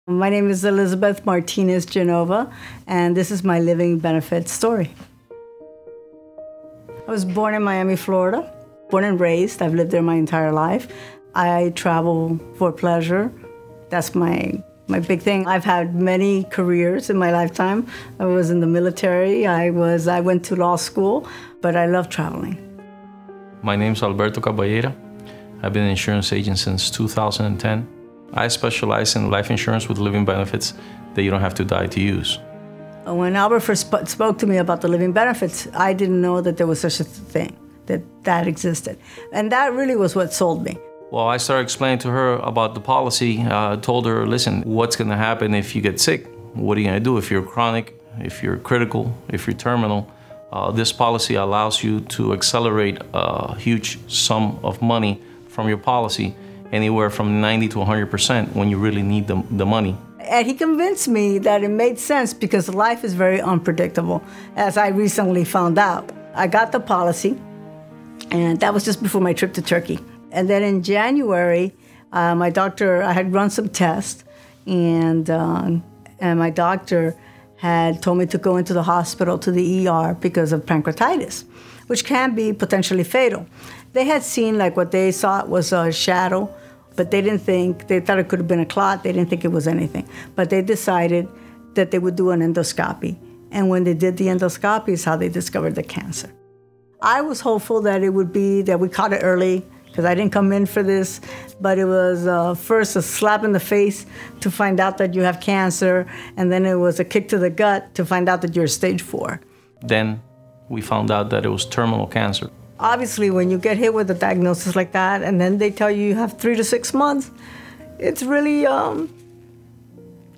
My name is Elizabeth Martinez Genova, and this is my living benefit story. I was born in Miami, Florida, born and raised. I've lived there my entire life. I travel for pleasure. That's my big thing. I've had many careers in my lifetime. I was in the military. I went to law school, but I love traveling. My name's Alberto Carballeira. I've been an insurance agent since 2010. I specialize in life insurance with living benefits that you don't have to die to use. When Albert first spoke to me about the living benefits, I didn't know that there was such a thing, that existed. And that really was what sold me. Well, I started explaining to her about the policy. Told her, listen, what's going to happen if you get sick? What are you going to do if you're chronic, if you're critical, if you're terminal? This policy allows you to accelerate a huge sum of money from your policy, anywhere from 90 to 100% when you really need the money. And he convinced me that it made sense because life is very unpredictable, as I recently found out. I got the policy, and that was just before my trip to Turkey. And then in January, I had run some tests, and my doctor had told me to go into the hospital to the ER because of pancreatitis, which can be potentially fatal. They had seen what they thought was a shadow, but they thought it could have been a clot. They didn't think it was anything. But they decided that they would do an endoscopy. And when they did the endoscopy is how they discovered the cancer. I was hopeful that it would be that we caught it early, because I didn't come in for this, but it was first a slap in the face to find out that you have cancer, and then it was a kick to the gut to find out that you're stage 4. Then we found out that it was terminal cancer. Obviously, when you get hit with a diagnosis like that, and then they tell you have 3 to 6 months, it's really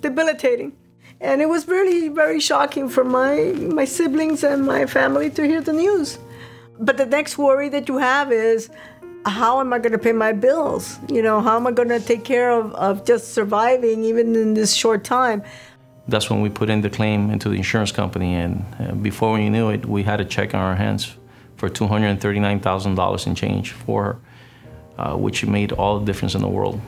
debilitating. And it was really very shocking for my siblings and my family to hear the news. But the next worry that you have is, how am I going to pay my bills? How am I going to take care of just surviving even in this short time? That's when we put in the claim into the insurance company, and before we knew it, we had a check on our hands for $239,000 and change for her, which made all the difference in the world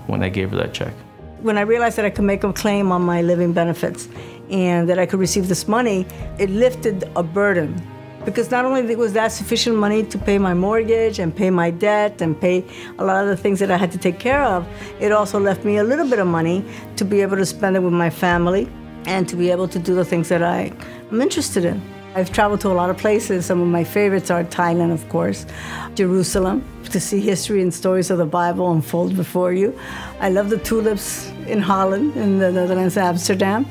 when I gave her that check. When I realized that I could make a claim on my living benefits and that I could receive this money, it lifted a burden. Because not only was that sufficient money to pay my mortgage and pay my debt and pay a lot of the things that I had to take care of, it also left me a little bit of money to be able to spend it with my family and to be able to do the things that I'm interested in. I've traveled to a lot of places. Some of my favorites are Thailand, of course, Jerusalem, to see history and stories of the Bible unfold before you. I love the tulips in Holland, in the Netherlands, Amsterdam.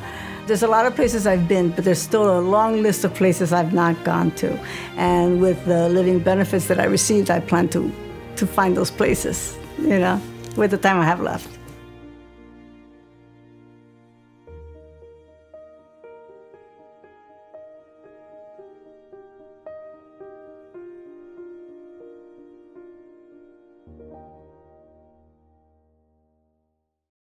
There's a lot of places I've been, but there's still a long list of places I've not gone to. And with the living benefits that I received, I plan to find those places, with the time I have left.